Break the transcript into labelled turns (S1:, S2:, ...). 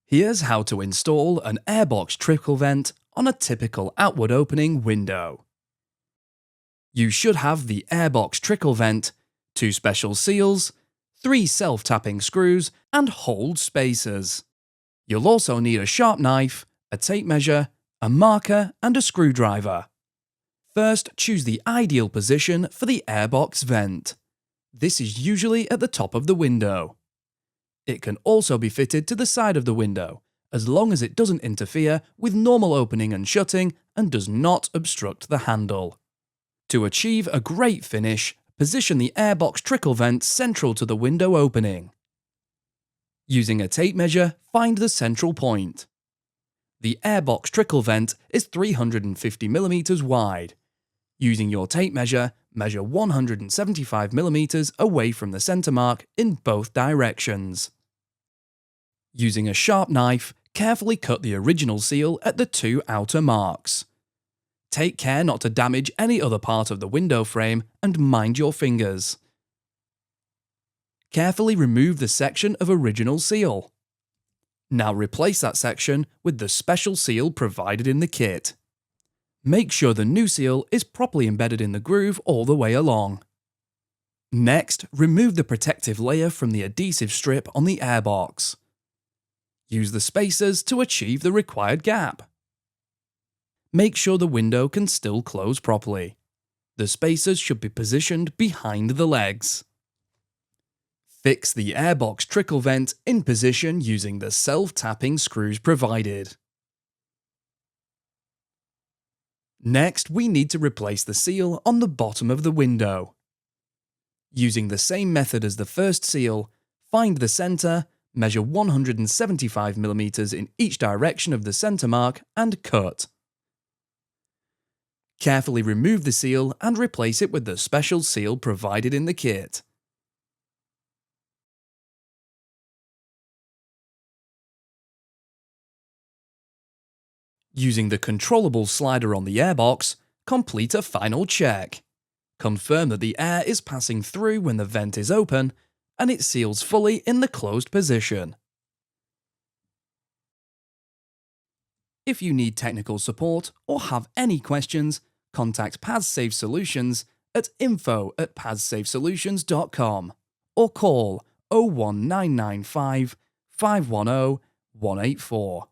S1: Here's how to install an AirBox trickle vent on a typical outward opening window. You should have the AirBox trickle vent, 2 special seals, 3 self-tapping screws and hold spacers. You'll also need a sharp knife, a tape measure, a marker and a screwdriver. First, choose the ideal position for the AirBox vent. This is usually at the top of the window. It can also be fitted to the side of the window, as long as it doesn't interfere with normal opening and shutting and does not obstruct the handle. To achieve a great finish, position the AirBox trickle vent central to the window opening. Using a tape measure, find the central point. The AirBox trickle vent is 350mm wide. Using your tape measure, measure 175mm away from the center mark in both directions. Using a sharp knife, carefully cut the original seal at the 2 outer marks. Take care not to damage any other part of the window frame and mind your fingers. Carefully remove the section of original seal. Now replace that section with the special seal provided in the kit. Make sure the new seal is properly embedded in the groove all the way along. Next, remove the protective layer from the adhesive strip on the AirBox. Use the spacers to achieve the required gap. Make sure the window can still close properly. The spacers should be positioned behind the legs. Fix the AirBox trickle vent in position using the self-tapping screws provided. Next, we need to replace the seal on the bottom of the window. Using the same method as the first seal, find the center, measure 175mm in each direction of the center mark and cut. Carefully remove the seal and replace it with the special seal provided in the kit. Using the controllable slider on the AirBox, complete a final check. Confirm that the air is passing through when the vent is open and it seals fully in the closed position. If you need technical support or have any questions, contact PazSafe Solutions at info@pazsafesolutions.com or call 01995 510 184.